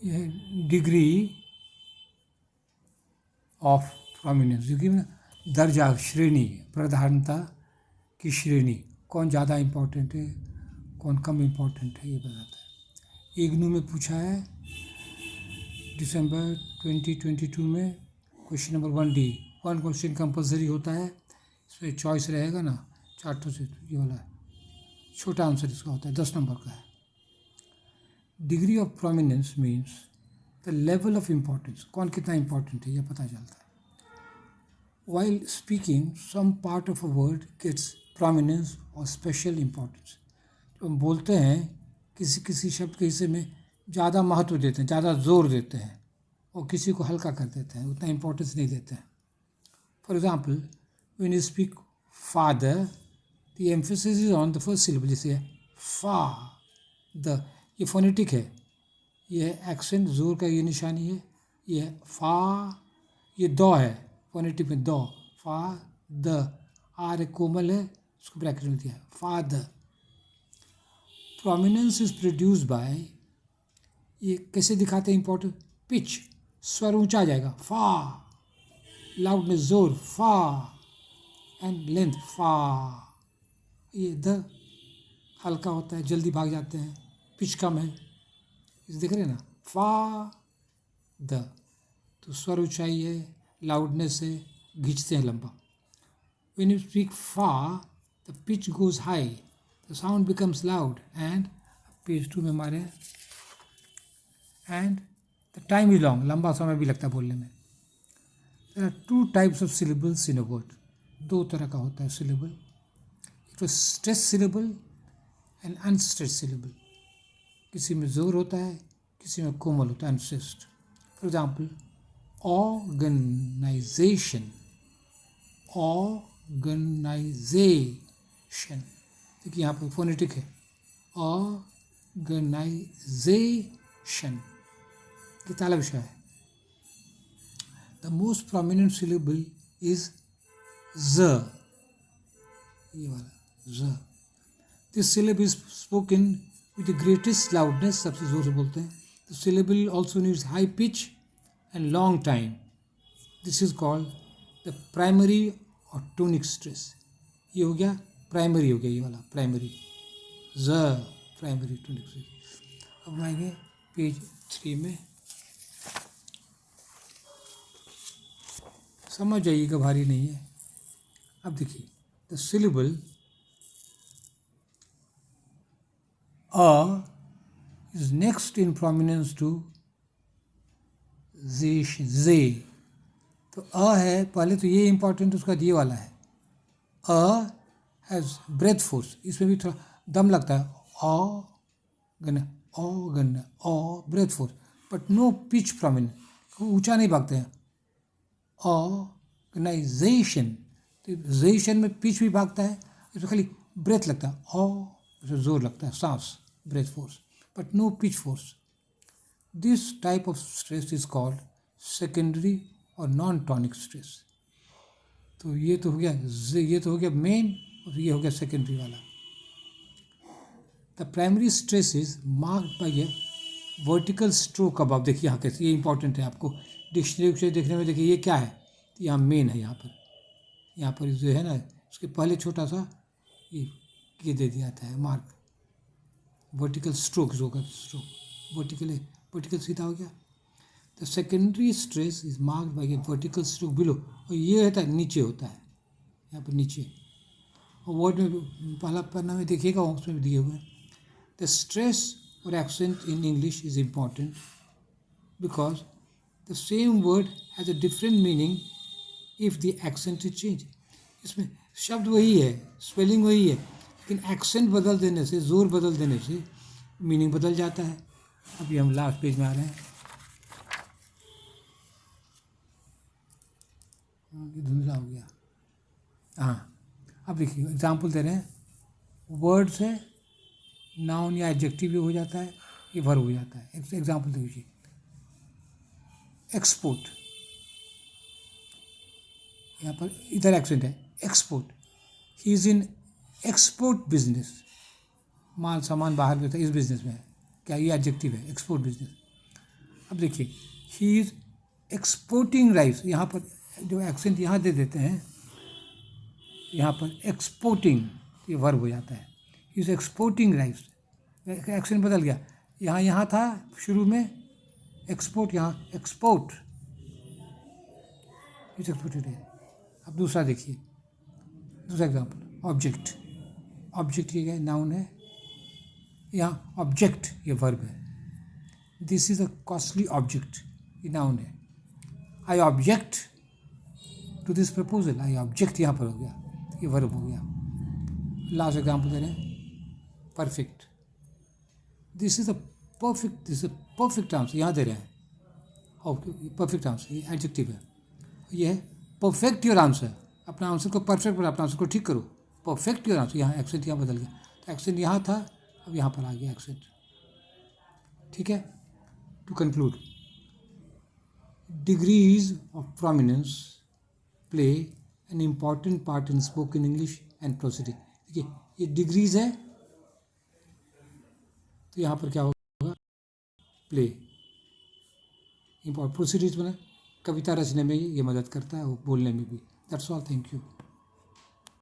ये degree of prominence, जो कि दर्जा, श्रेणी, प्रधानता की श्रेणी, कौन ज़्यादा इम्पोर्टेंट है, कौन कम इम्पोर्टेंट है, ये बताता है। इग्नू में पूछा है दिसंबर 2022 में, question number 1D। 1 question compulsory होता है, इसमें चॉइस रहेगा ना चार्टों से, ये वाला छोटा आंसर इसका होता है, 10 नंबर का है। Degree of prominence means the level of importance, कौन कितना इम्पोर्टेंट है, ये पता चलता है। While speaking, some part of a word gets prominence or special importance. तो हम बोलते हैं किसी किसी शब्द के हिस्से में ज़्यादा महत्व देते हैं, ज़्यादा जोर देते हैं, और किसी को हल्का कर देते हैं, उतना इम्पोर्टेंस नहीं देते हैं। For example, when you speak father, the emphasis is on the first syllable, जैसे फा द, ये फोनेटिक है, ये एक्सेंट जोर का ये निशानी है, ये फा, ये दो है फोनेटिक में, दो, फा द, आर एक कोमल है, उसको ब्रैकेट में दिया है, फा the. Prominence is produce by, ये कैसे दिखाते हैं इम्पोर्टेंट, पिच, स्वर ऊंचा जाएगा, फा, लाउडनेस जोर, फा, एंड लेंथ, फा। ये द हल्का होता है, जल्दी भाग जाते हैं, पिच कम है, इस देख रहे हैं ना, फा द, तो स्वर ऊंचाई है, लाउडनेस है, खींचते हैं लंबा। When you speak far, the pitch goes high, the sound becomes loud, and page 2 में हमारे, and the time is long, लंबा समय भी लगता है बोलने में। There are 2 types of syllables in a word, 2 तरह का होता है syllable, एक तो stress syllable and unstressed syllable, किसी में जोर होता है, किसी में कोमल होता है, unstressed। For example, organization, organization, देखिए यहाँ पर फोनेटिक है, organization, ये ताला विषय है। The most prominent syllable is z, ये वाला z। This syllable is spoken with the greatest loudness, सबसे जोर से बोलते हैं। The syllable also needs high pitch and long time. This is called the primary or tonic stress. ये हो गया प्राइमरी, हो गया ये वाला प्राइमरी, ज, प्राइमरी टोनिक स्ट्रेस। अब हम आएंगे पेज 3 में, समझ जाइएगा, भारी नहीं है। अब देखिए, the syllable A is next in prominence to J, तो अ है पहले, तो ये इंपॉर्टेंट उसका ये वाला है। अ हैज़ ब्रेथ फोर्स, इसमें भी थोड़ा दम लगता है, again, again, a breath force, but no pitch prominent, ऊंचा नहीं भागते हैं। ऑर्गेनाइजेशन, तो जेशन में पिच भी भागता है, इसमें खाली ब्रेथ लगता है, इसमें जोर लगता है, सांस, breath force, but no pitch force. This type of stress is called secondary और नॉन टॉनिक स्ट्रेस। तो ये तो हो गया, ये तो हो गया मेन, और ये हो गया सेकेंडरी वाला। The primary stress is marked by A vertical stroke above, देखिए यहाँ कैसे, ये इंपॉर्टेंट है आपको डिक्शनरी से देखने में। देखिए ये क्या है, तो यहाँ मेन है, यहाँ पर जो है ना, उसके पहले छोटा सा ये दे दिया था मार्क, वर्टिकल स्ट्रोक होगा, स्ट्रोक वर्टिकल सीधा हो गया। The secondary stress is marked by A vertical stroke below, और ये रहता है नीचे, होता है यहाँ पर नीचे, और वर्ड में पहला पन्ना में देखिएगा, उसमें भी दिए हुए हैं। द स्ट्रेस और accent in English is important because the same word has a different meaning if the accent is change. इसमें शब्द वही है, स्पेलिंग वही है, लेकिन एक्सेंट बदल देने से, जोर बदल देने से मीनिंग बदल जाता है। अभी हम लास्ट पेज में आ रहे हैं, ये धुंधला हो गया। हाँ, अब देखिए एग्जाम्पल दे रहे हैं, वर्ड से नाउन या एडजेक्टिव भी हो जाता है, ये वर्ब हो जाता है। एग्जाम्पल देखिए, एक्सपोर्ट, यहाँ पर इधर एक्सेंट है, export, he is in export business, माल सामान बाहर भेजता है, इस बिजनेस में है, क्या ये एडजेक्टिव है, एक्सपोर्ट बिजनेस। अब देखिए, ही इज़ एक्सपोर्टिंग राइस, यहाँ पर जो एक्सेंट यहाँ दे देते हैं, यहाँ पर एक्सपोर्टिंग ये वर्ब हो जाता है। He is exporting rice, accent बदल गया, यहाँ था शुरू में एक्सपोर्ट, यहाँ एक्सपोर्ट, इज एक्सपोर्टेड है। अब दूसरा देखिए, दूसरा एग्जाम्पल, ऑब्जेक्ट। ऑब्जेक्ट ये क्या है, नाउन है, यहाँ ऑब्जेक्ट ये वर्ब है। This is a costly object, ये नाउन है। I object to this proposal, I object यहाँ पर हो गया, ये वर्ब हो गया। लास्ट एग्जाम्पल दे रहे हैं, perfect. This is a perfect, this is a perfect answer, यहाँ दे रहे हैं परफेक्ट आंसर, ये एडजेक्टिव है। ये है परफेक्ट योर आंसर, अपना आंसर को परफेक्ट बना, अपना आंसर को ठीक करो, परफेक्ट योर आंसर। यहाँ एक्सेंट यहाँ बदल गया, तो एक्सेंट यहाँ था, अब यहाँ पर आ गया एक्सेंट। ठीक है, to conclude, degrees of prominence play an important part in spoken English and proceeding. देखिए ये डिग्रीज है, तो यहाँ पर क्या होगा, प्ले इम्पॉर्टेंट। प्रोसीडिंग्स में कविता रचने में ये मदद करता है और बोलने में भी। That's all, thank you.